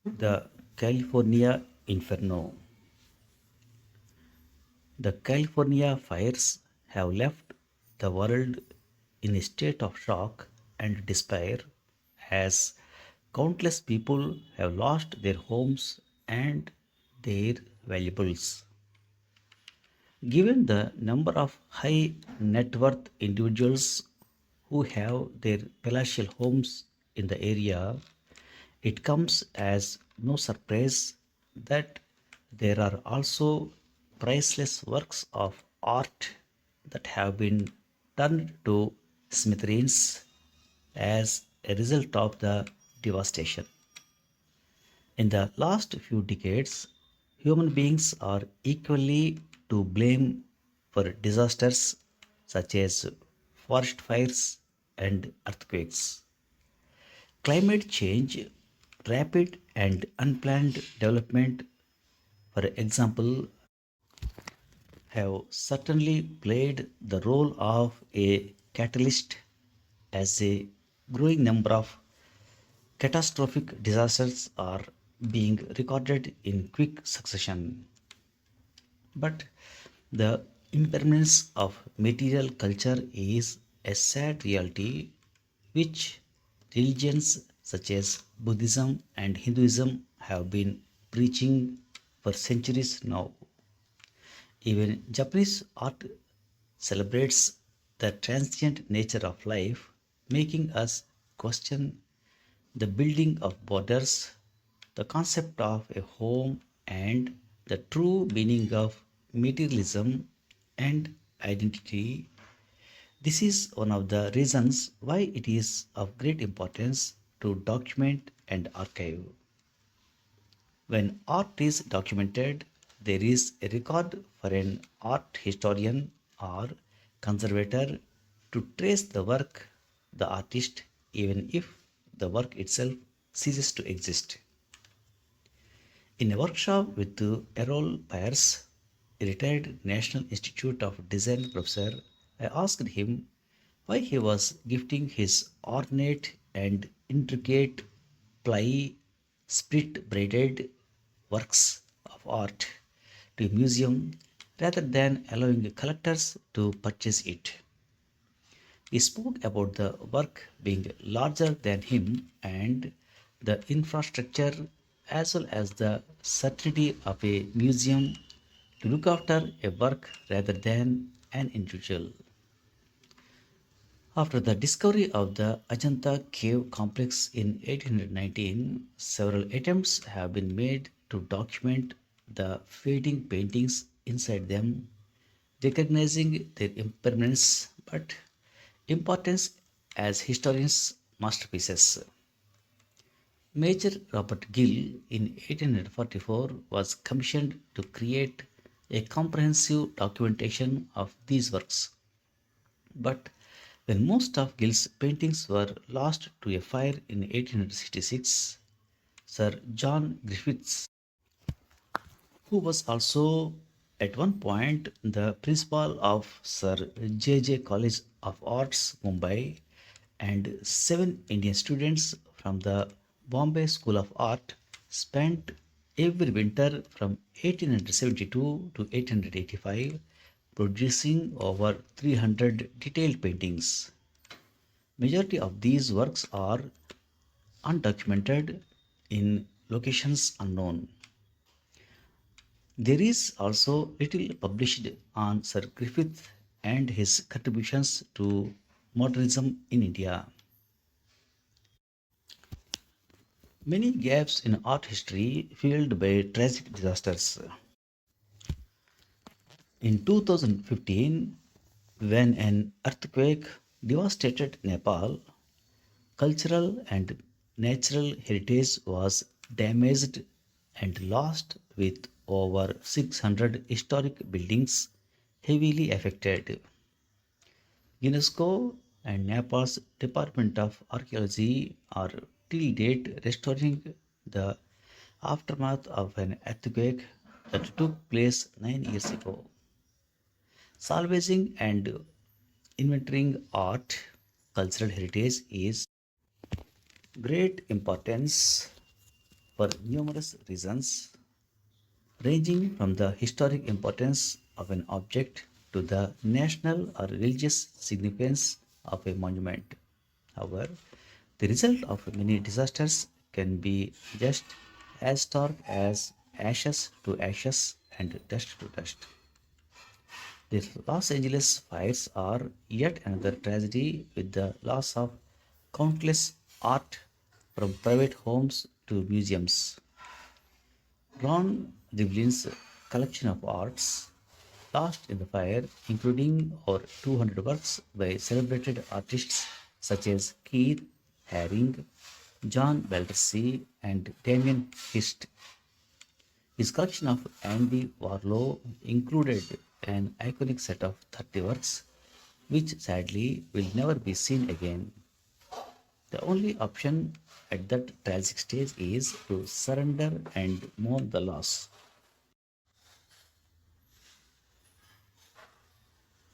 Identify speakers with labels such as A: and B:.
A: The California Inferno. The California fires have left the world in a state of shock and despair as countless people have lost their homes and their valuables. Given the number of high net worth individuals who have their palatial homes in the area, it comes as no surprise that there are also priceless works of art that have been turned to smithereens as a result of the devastation. In the last few decades, human beings are equally to blame for disasters such as forest fires and earthquakes. Climate change, rapid and unplanned development, for example, have certainly played the role of a catalyst as a growing number of catastrophic disasters are being recorded in quick succession. But the impermanence of material culture is a sad reality which religions such as Buddhism and Hinduism have been preaching for centuries now. Even Japanese art celebrates the transient nature of life, making us question the building of borders, the concept of a home, and the true meaning of materialism and identity. This is one of the reasons why it is of great importance to document and archive. When art is documented, there is a record for an art historian or conservator to trace the work, the artist, even if the work itself ceases to exist. In a workshop with Errol Pierce, a retired National Institute of Design professor, I asked him why he was gifting his ornate and intricate ply split braided works of art to a museum rather than allowing collectors to purchase it. He spoke about the work being larger than him and the infrastructure as well as the certainty of a museum to look after a work rather than an individual. After the discovery of the Ajanta cave complex in 1819, several attempts have been made to document the fading paintings inside them, recognizing their impermanence but importance as historians' masterpieces. Major Robert Gill in 1844 was commissioned to create a comprehensive documentation of these works. But when most of Gill's paintings were lost to a fire in 1866, Sir John Griffiths, who was also at one point the principal of Sir J. J. College of Arts, Mumbai, and seven Indian students from the Bombay School of Art spent every winter from 1872 to 1885 producing over 300 detailed paintings. Majority of these works are undocumented in locations unknown. There is also little published on Sir Griffith and his contributions to modernism in India. Many gaps in art history filled by tragic disasters. In 2015, when an earthquake devastated Nepal, cultural and natural heritage was damaged and lost, with over 600 historic buildings heavily affected. UNESCO and Nepal's Department of Archaeology are till date restoring the aftermath of an earthquake that took place 9 years ago. Salvaging and inventorying art, cultural heritage is great importance for numerous reasons, ranging from the historic importance of an object to the national or religious significance of a monument. However, the result of many disasters can be just as stark as ashes to ashes and dust to dust. The Los Angeles fires are yet another tragedy with the loss of countless art from private homes to museums. Ron Rivlin's collection of arts lost in the fire, including over 200 works by celebrated artists such as Keith Haring, John Weltersey, and Damien Hirst. His collection of Andy Warhol included an iconic set of 30 works, which sadly will never be seen again. The only option at that tragic stage is to surrender and mourn the loss.